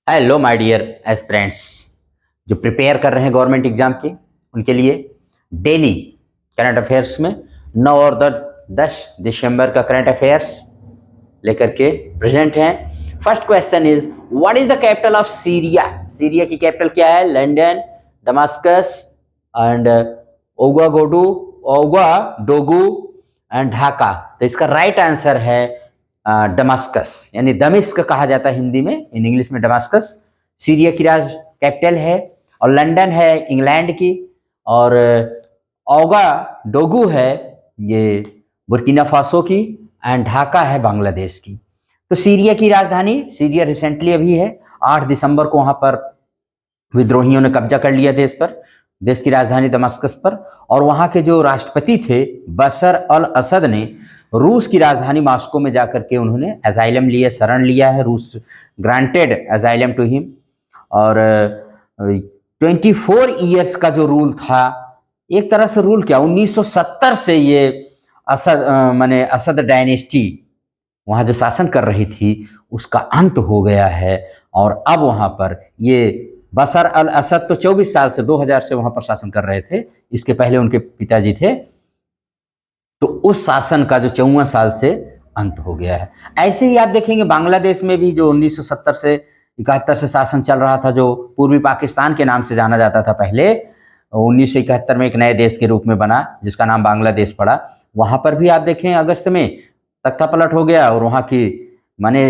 Hello my dear aspirants जो prepare कर रहे हैं गवर्नमेंट एग्जाम की, उनके लिए डेली करंट अफेयर्स में 9 और 10 दिसंबर का करंट अफेयर्स लेकर के प्रेजेंट हैं। First question is what is the capital of Syria. Syria की कैपिटल क्या है? London, Damascus and Ouagadougou, Ouagadougou and Dhaka. तो इसका राइट आंसर है दमास्कस, यानी दमिश्क कहा जाता है हिंदी में, इन इंग्लिश में दमास्कस सीरिया की राज कैपिटल है। और लंदन है इंग्लैंड की, और ओगा डोगू है ये बुर्किना फासो की, एंड ढाका है बांग्लादेश की। तो सीरिया की राजधानी, सीरिया रिसेंटली अभी है 8 दिसंबर को वहां पर विद्रोहियों ने कब्जा कर लिया देश पर, देश की राजधानी दमास्कस पर। और वहां के जो राष्ट्रपति थे बशर अल असद ने रूस की राजधानी मॉस्को में जाकर के उन्होंने अजाइलम लिया, शरण लिया है। रूस ग्रांटेड अजाइलम टू हिम। और 24 ईयर्स का जो रूल था, एक तरह से रूल क्या, 1970 से ये असद माने असद डायनेस्टी वहाँ जो शासन कर रही थी उसका अंत हो गया है। और अब वहाँ पर ये बशर अल असद तो 24 साल से 2000 से वहाँ पर शासन कर रहे थे, इसके पहले उनके पिताजी थे। तो उस शासन का जो 54 साल से अंत हो गया है। ऐसे ही आप देखेंगे बांग्लादेश में भी जो 1970 से 71 से शासन चल रहा था, जो पूर्वी पाकिस्तान के नाम से जाना जाता था पहले, 1971 में एक नए देश के रूप में बना जिसका नाम बांग्लादेश पड़ा। वहाँ पर भी आप देखें अगस्त में तख्ता पलट हो गया और वहाँ की माने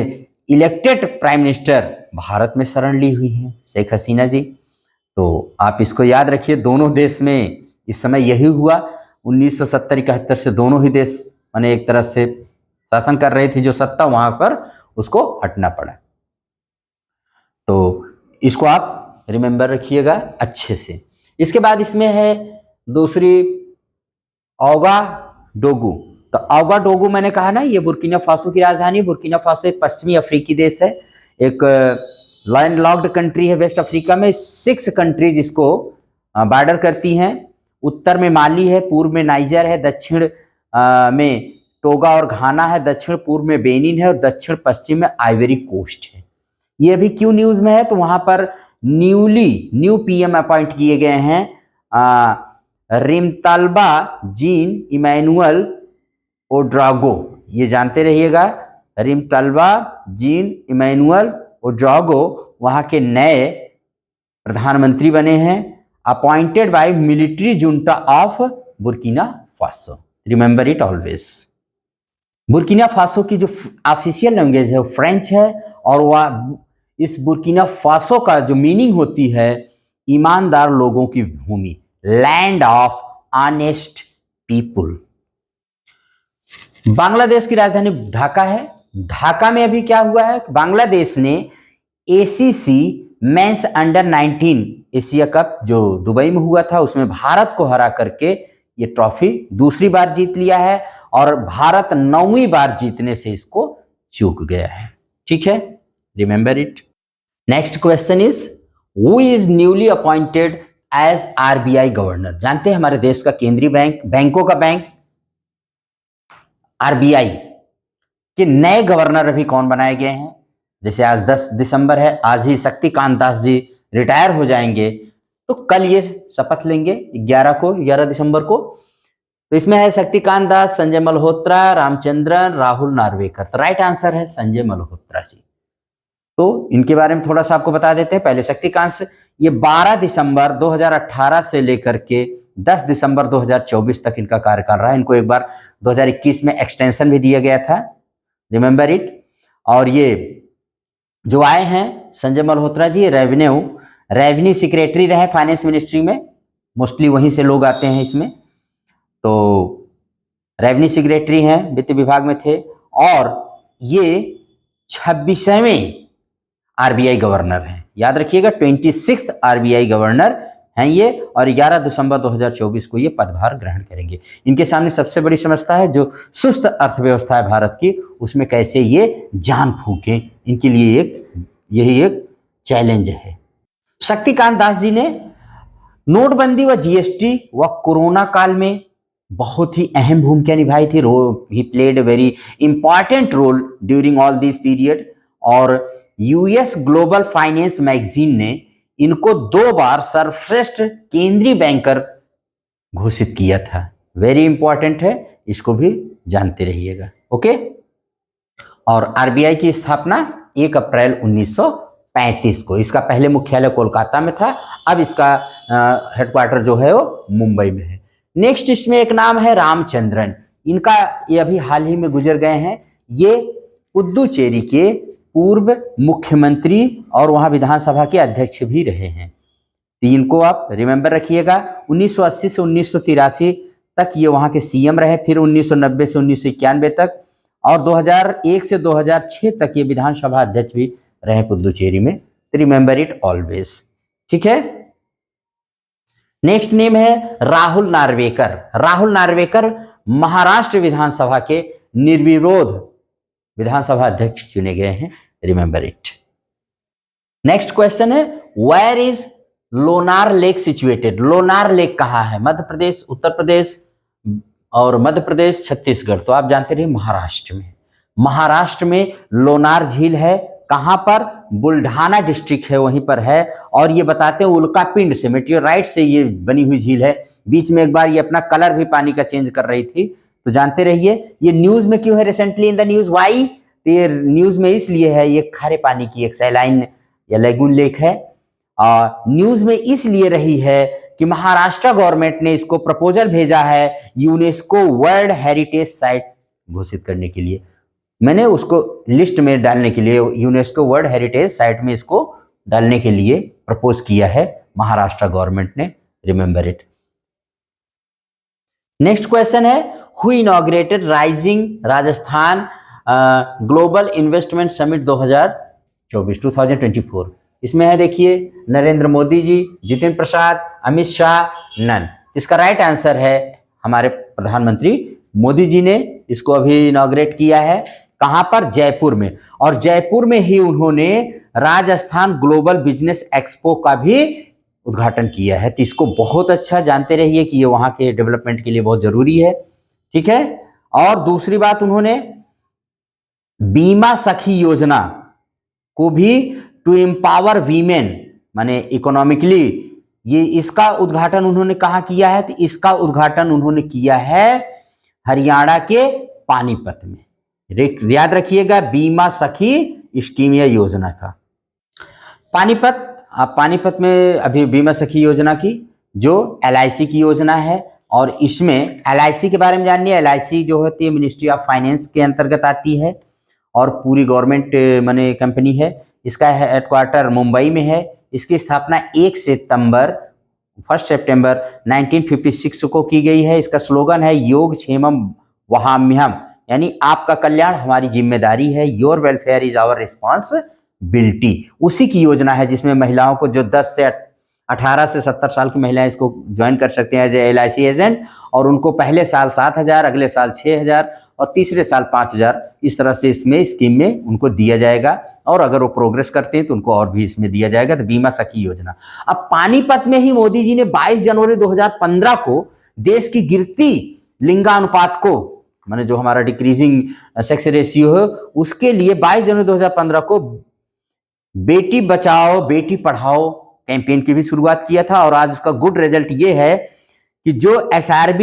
इलेक्टेड प्राइम मिनिस्टर भारत में शरण ली हुई हैं, शेख हसीना जी। तो आप इसको याद रखिए, दोनों देश में इस समय यही हुआ। 1970-71 से दोनों ही देश माने एक तरह से शासन कर रही थी जो सत्ता, वहां पर उसको हटना पड़ा। तो इसको आप रिमेंबर रखिएगा अच्छे से। इसके बाद इसमें है दूसरी ओगा डोगू। तो ओगा डोगू मैंने कहा ना, ये बुर्किना फासो की राजधानी। बुर्किना फासो एक पश्चिमी अफ्रीकी देश है, एक लैंड लॉक्ड कंट्री है वेस्ट अफ्रीका में। 6 कंट्रीज इसको बॉर्डर करती हैं। उत्तर में माली है, पूर्व में नाइजर है, दक्षिण में टोगा और घाना है, दक्षिण पूर्व में बेनिन है, और दक्षिण पश्चिम में आइवरी कोस्ट है। ये अभी क्यों न्यूज में है? तो वहां पर न्यू पीएम अपॉइंट किए गए हैं रिमताल्बा जीन इमैनुअल ओड्रागो। ये जानते रहिएगा, रिमताल्बा जीन इमैनुअल ओड्रागो वहां के नए प्रधानमंत्री बने हैं, appointed by military junta of Burkina Faso. Remember it always. Burkina Faso की जो ऑफिशियल लैंग्वेज है वो फ्रेंच है, और वह इस बुर्किना फासो का जो मीनिंग होती है ईमानदार लोगों की भूमि, land of honest people. Bangladesh की राजधानी ढाका है। ढाका में अभी क्या हुआ है, बांग्लादेश ने ACC men's under 19 Asia Cup जो दुबई में हुआ था उसमें भारत को हरा करके ये ट्रॉफी दूसरी बार जीत लिया है, और भारत 9वीं बार जीतने से इसको चूक गया है। ठीक है, remember it. Next question is who is newly appointed as RBI governor. जानते हैं हमारे देश का केंद्रीय बैंक, बैंकों का बैंक आरबीआई के नए गवर्नर अभी कौन बनाए गए हैं? जैसे आज 10 दिसंबर है, आज ही शक्तिकांत दास जी रिटायर हो जाएंगे, तो कल ये शपथ लेंगे 11 दिसंबर को। तो इसमें है शक्तिकांत दास, संजय मल्होत्रा, रामचंद्रन, राहुल नार्वेकर। तो राइट आंसर है संजय मल्होत्रा जी। तो इनके बारे में थोड़ा सा आपको बता देते हैं। पहले शक्तिकांत से, ये 12 दिसंबर 2018 से लेकर के 10 दिसंबर 2024 तक इनका कार्यकाल रहा। इनको एक बार 2021 में एक्सटेंशन भी दिया गया था, रिमेंबर इट। और ये जो आए हैं संजय मल्होत्रा जी, रेवेन्यू सेक्रेटरी रहे फाइनेंस मिनिस्ट्री में, मोस्टली वहीं से लोग आते हैं इसमें। तो रेवेन्यू सेक्रेटरी हैं, वित्त विभाग में थे, और ये 26वें आरबीआई गवर्नर हैं। याद रखिएगा 26th आरबीआई गवर्नर हैं ये, और 11 दिसंबर 2024 को ये पदभार ग्रहण करेंगे। इनके सामने सबसे बड़ी समस्या है जो सुस्त अर्थव्यवस्था है भारत की, उसमें कैसे ये जान फूकें, इनके लिए यही एक चैलेंज है। शक्तिकांत दास जी ने नोटबंदी व जीएसटी व कोरोना काल में बहुत ही अहम भूमिका निभाई थी। He played a very important role during all this period. और यूएस ग्लोबल फाइनेंस मैगजीन ने इनको 2 बार सर्वश्रेष्ठ केंद्रीय बैंकर घोषित किया था। वेरी इंपॉर्टेंट है, इसको भी जानते रहिएगा। ओके। और आरबीआई की स्थापना 1 अप्रैल 1935 को, इसका पहले मुख्यालय कोलकाता में था, अब इसका हेडक्वार्टर जो है वो मुंबई में है। नेक्स्ट इसमें एक नाम है रामचंद्रन, इनका ये अभी हाल ही में गुजर गए हैं। ये पुदुचेरी के पूर्व मुख्यमंत्री और वहां विधानसभा के अध्यक्ष भी रहे हैं। तो इनको आप रिमेंबर रखिएगा। 1980 से 1983 तक ये वहां के सीएम रहे, फिर 1990 से 1991 तक, और 2001 से 2006 तक ये विधानसभा अध्यक्ष भी रहे पुदुचेरी में। तो रिमेंबर इट ऑलवेज, ठीक है। नेक्स्ट नेम है राहुल नार्वेकर। राहुल नार्वेकर महाराष्ट्र विधानसभा के निर्विरोध विधानसभा अध्यक्ष चुने गए हैं। Remember it. नेक्स्ट क्वेश्चन है where is Lonar lake situated. Lonar lake कहाँ है? मध्य प्रदेश, उत्तर प्रदेश और मध्य प्रदेश, छत्तीसगढ़। तो आप जानते रहिए महाराष्ट्र में। महाराष्ट्र में लोनार झील है। कहां पर? बुल्ढाना डिस्ट्रिक्ट है, वहीं पर है। और ये बताते हैं उल्कापिंड से, मेटियोराइट से ये बनी हुई झील है। बीच में एक बार ये अपना कलर भी पानी का चेंज कर रही थी, तो जानते रहिए। ये न्यूज में क्यों है? Recently in the news. Why? ये न्यूज में इसलिए है, ये खारे पानी की एक सैलाइन या लेगून लेक है। न्यूज में इसलिए रही है कि महाराष्ट्र गवर्नमेंट ने इसको प्रपोजल भेजा है यूनेस्को वर्ल्ड हेरिटेज साइट घोषित करने के लिए। मैंने उसको लिस्ट में डालने के लिए, यूनेस्को वर्ल्ड हेरिटेज साइट में इसको डालने के लिए प्रपोज किया है महाराष्ट्र गवर्नमेंट ने। Remember it. नेक्स्ट क्वेश्चन है who inaugurated rising Rajasthan global investment summit 2024। इसमें है देखिए नरेंद्र मोदी जी, जितेंद्र प्रसाद, अमित शाह, नन। इसका राइट आंसर है हमारे प्रधानमंत्री मोदी जी ने इसको अभी इनॉग्रेट किया है। कहां पर? जयपुर में। और जयपुर में ही उन्होंने राजस्थान ग्लोबल बिजनेस एक्सपो का भी उद्घाटन किया है। तो इसको बहुत अच्छा जानते रहिए कि ये वहां के डेवलपमेंट के लिए बहुत जरूरी है, ठीक है। और दूसरी बात, उन्होंने बीमा सखी योजना को भी टू एम्पावर वीमेन माने इकोनॉमिकली, ये इसका उद्घाटन उन्होंने कहाँ किया है? तो इसका उद्घाटन उन्होंने किया है हरियाणा के पानीपत में। याद रखिएगा, बीमा सखी स्कीम या योजना का पानीपत। आप पानीपत में अभी बीमा सखी योजना की जो LIC की योजना है, और इसमें LIC के बारे में जानिए। LIC जो होती है मिनिस्ट्री ऑफ फाइनेंस के अंतर्गत आती है और पूरी गवर्नमेंट माने कंपनी है। इसका हेडक्वार्टर मुंबई में है। इसकी स्थापना 1 सितंबर 1956 को की गई है। इसका स्लोगन है योग क्षेमम वहाम्यहम, यानी आपका कल्याण हमारी जिम्मेदारी है। Your welfare is our responsibility. उसी की योजना है जिसमें महिलाओं को, जो 18 से 70 साल की महिलाएं इसको ज्वाइन कर सकते हैं एज ए LIC एजेंट, और उनको पहले साल 7,000, अगले साल 6,000 और तीसरे साल 5,000, इस तरह से इसमें स्कीम में उनको दिया जाएगा। और अगर वो प्रोग्रेस करते हैं तो उनको और भी इसमें दिया जाएगा। तो बीमा सखी योजना। अब पानीपत में ही मोदी जी ने 22 जनवरी 2015 को देश की गिरती लिंगानुपात को, माने जो हमारा डिक्रीजिंग सेक्स रेशियो है, उसके लिए 22 जनवरी 2015 को बेटी बचाओ बेटी पढ़ाओ कैंपेन की भी शुरुआत किया था। और आज उसका गुड रिजल्ट ये है कि जो SRB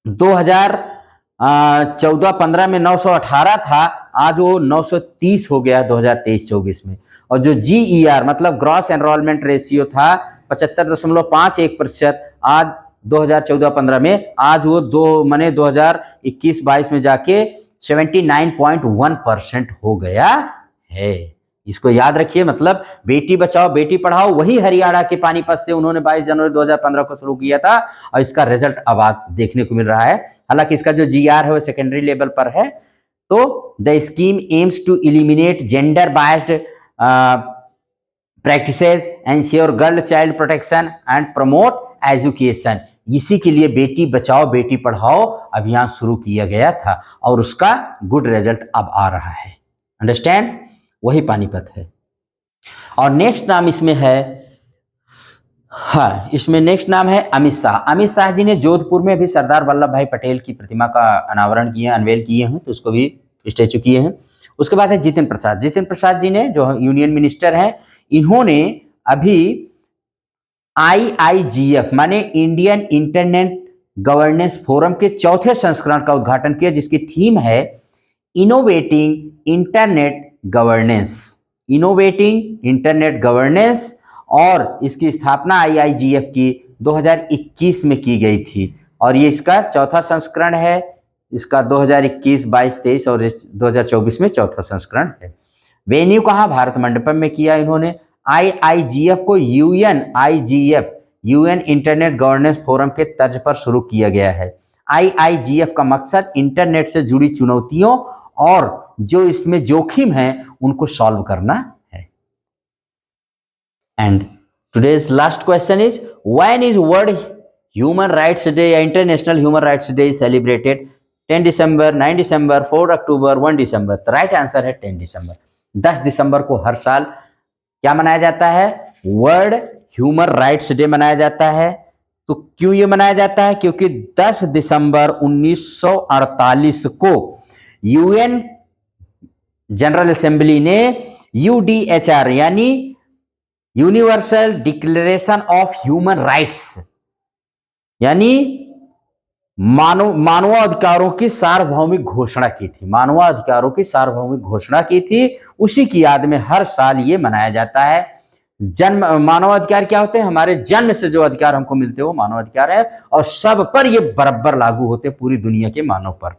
2014-15 में 918 था, आज वो 930 हो गया 2023-24 में। और जो GER मतलब ग्रॉस एनरोलमेंट रेशियो था 75.51%, आज 2014-15 में, आज वो 2021-22 में जाके 79.1% हो गया है। इसको याद रखिए। मतलब बेटी बचाओ बेटी पढ़ाओ, वही हरियाणा के पानीपत से उन्होंने 22 जनवरी 2015 को शुरू किया था, और इसका रिजल्ट अब आज देखने को मिल रहा है। हालांकि इसका जो GR है वो सेकेंडरी लेवल पर है। तो the scheme aims to eliminate gender biased practices, ensure girl child protection and promote education. इसी के लिए बेटी बचाओ बेटी पढ़ाओ अभियान शुरू किया गया था, और उसका गुड रिजल्ट अब आ रहा है। अंडरस्टैंड? वही पानीपत है। और नेक्स्ट नाम इसमें है, हाँ, इसमें नेक्स्ट नाम है अमित शाह। अमित शाह जी ने जोधपुर में भी सरदार वल्लभ भाई पटेल की प्रतिमा का अनावरण किया, अनवेल किए हैं, तो उसको भी स्टैचू किए हैं। उसके बाद है जितिन प्रसाद। जितिन प्रसाद जी ने, जो यूनियन मिनिस्टर हैं, इन्होंने अभी IIGF माने इंडियन इंटरनेट गवर्नेंस फोरम के चौथे संस्करण का उद्घाटन किया, जिसकी थीम है innovating internet governance. Innovating internet governance, और इसकी स्थापना IIGF की 2021 में की गई थी, और ये इसका चौथा संस्करण है। इसका 2021, 22, 23 और 2024 में चौथा संस्करण है। वेन्यू कहाँ? भारत मंडपम में किया इन्होंने। IIGF को UNIGF UN internet governance forum के तर्ज पर शुरू किया गया है। IIGF का मकसद इंटरनेट से जुड़ी चुनौतियों और जो इसमें जोखिम है उनको सॉल्व करना है। And today's last question is, when is world human rights day या international human rights day is celebrated? 10 December, 9 December, 4 October, 1 December. तो राइट आंसर है 10 दिसंबर। 10 दिसंबर को हर साल क्या मनाया जाता है? वर्ल्ड ह्यूमन राइट्स डे मनाया जाता है। तो क्यों ये मनाया जाता है? क्योंकि 10 दिसंबर 1948 को यूएन जनरल असेंबली ने UDHR यानी universal declaration of human rights यानी मानवाधिकारों की सार्वभौमिक घोषणा की थी। मानवाधिकारों की सार्वभौमिक घोषणा की थी, उसी की याद में हर साल ये मनाया जाता है। जन्म मानवाधिकार क्या होते हैं? हमारे जन्म से जो अधिकार हमको मिलते हैं वो मानवाधिकार है, और सब पर ये बराबर लागू होते हैं, पूरी दुनिया के मानव पर।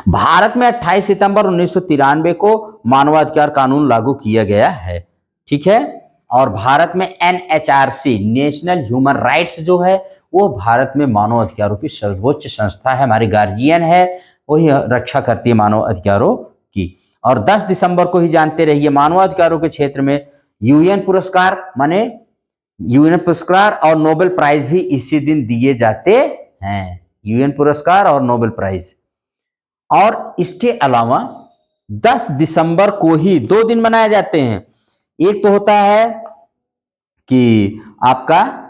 भारत में 28 सितंबर 1993 को मानवाधिकार कानून लागू किया गया है, ठीक है। और भारत में NHRC नेशनल ह्यूमन राइट्स जो है वो भारत में मानव अधिकारों की सर्वोच्च संस्था है, हमारी गार्जियन है, वही रक्षा करती है मानव अधिकारों की। और 10 दिसंबर को ही जानते रहिए मानवाधिकारों के क्षेत्र में यूएन पुरस्कार माने यूएन पुरस्कार और नोबेल प्राइज भी इसी दिन दिए जाते हैं। यूएन पुरस्कार और नोबेल प्राइज। और इसके अलावा 10 दिसंबर को ही 2 दिन मनाए जाते हैं। एक तो होता है कि आपका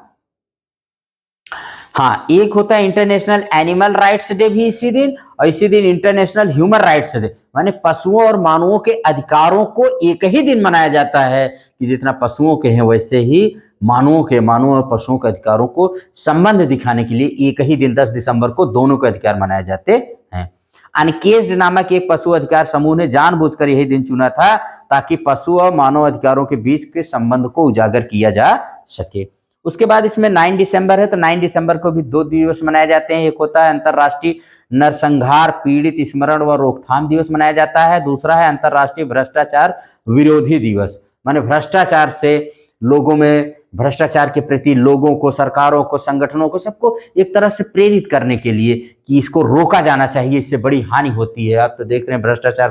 एक होता है इंटरनेशनल एनिमल राइट्स डे भी इसी दिन, और इसी दिन इंटरनेशनल ह्यूमन राइट्स डे माने पशुओं और मानवों के अधिकारों को एक ही दिन मनाया जाता है कि जितना पशुओं के हैं वैसे ही मानवों और पशुओं के अधिकारों को संबंध दिखाने के लिए एक ही दिन 10 दिसंबर को दोनों के अधिकार मनाए जाते हैं। अनकेज्ड नामक एक पशु अधिकार समूह ने जानबूझकर यही दिन चुना था ताकि पशु और मानव अधिकारों के बीच के संबंध को उजागर किया जा सके। उसके बाद इसमें 9 दिसंबर है, तो 9 दिसंबर को भी 2 दिवस मनाए जाते हैं। एक होता है अंतर्राष्ट्रीय नरसंहार पीड़ित स्मरण व रोकथाम दिवस मनाया जाता है। दूसरा है अंतर्राष्ट्रीय भ्रष्टाचार विरोधी दिवस, माने भ्रष्टाचार से लोगों में भ्रष्टाचार के प्रति लोगों को, सरकारों को, संगठनों को, सबको एक तरह से प्रेरित करने के लिए कि इसको रोका जाना चाहिए, इससे बड़ी हानि होती है। आप तो देख रहे हैं भ्रष्टाचार,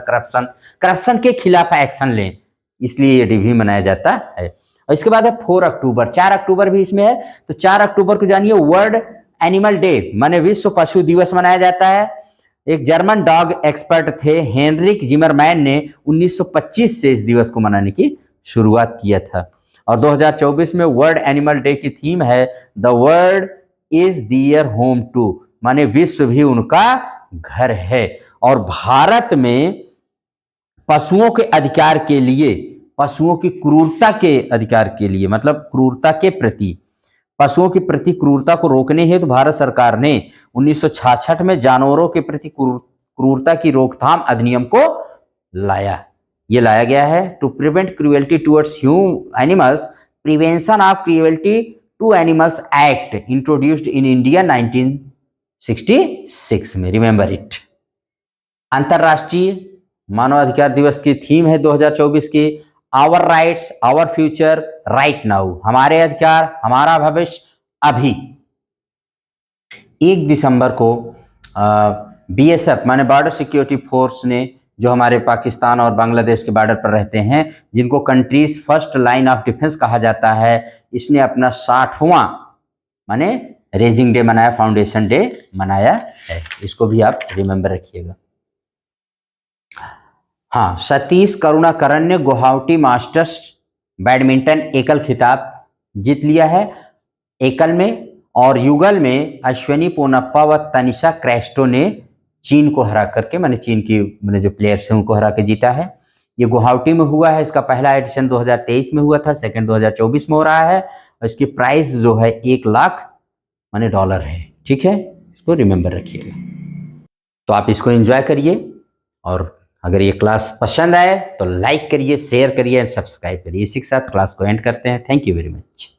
करप्शन के खिलाफ एक्शन लें, इसलिए ये डे भी मनाया जाता है। और इसके बाद है 4 अक्टूबर। 4 अक्टूबर भी इसमें है। तो 4 अक्टूबर को जानिए वर्ल्ड एनिमल डे माने विश्व पशु दिवस मनाया जाता है। एक जर्मन डॉग एक्सपर्ट थे हेनरिक जिमरमैन ने 1925 से इस दिवस को मनाने की शुरुआत किया था। और 2024 में वर्ल्ड एनिमल डे की थीम है the world is their home too माने विश्व भी उनका घर है। और भारत में पशुओं के अधिकार के लिए, पशुओं की क्रूरता के अधिकार के लिए, मतलब क्रूरता के प्रति, पशुओं के प्रति क्रूरता को रोकने हेतु भारत सरकार ने 1966 में जानवरों के प्रति क्रूरता की रोकथाम अधिनियम को लाया। ये लाया गया है to prevent cruelty towards animals, prevention of cruelty to animals act introduced in India 1966 में। Remember it. अंतरराष्ट्रीय मानवाधिकार दिवस की थीम है 2024 की our rights our future right now, हमारे अधिकार हमारा भविष्य अभी। 1 दिसंबर को BSF माने बॉर्डर सिक्योरिटी फोर्स ने, जो हमारे पाकिस्तान और बांग्लादेश के बॉर्डर पर रहते हैं, जिनको countries first line of defence कहा जाता है, इसने अपना 60वां माने रेजिंग डे मनाया, फाउंडेशन डे मनाया है। इसको भी आप रिमेंबर रखिएगा। सतीश करुणाकरण ने गुवाहाटी मास्टर्स बैडमिंटन एकल खिताब जीत लिया है एकल में, और युगल में अश्विनी पोनप्पा व तनिषा क्रेस्टो ने चीन को हरा करके, मैंने चीन की मैंने जो प्लेयर्स हैं उनको हरा के जीता है। ये गुवाहाटी में हुआ है, इसका पहला एडिशन 2023 में हुआ था, सेकंड 2024 में हो रहा है, और इसकी प्राइस जो है 1 लाख माने डॉलर है। ठीक है, इसको रिमेंबर रखिएगा। तो आप इसको एंजॉय करिए, और अगर ये क्लास पसंद आए तो लाइक करिए, शेयर करिए एंड सब्सक्राइब करिए। इसी के साथ क्लास को एंड करते हैं। Thank you very much.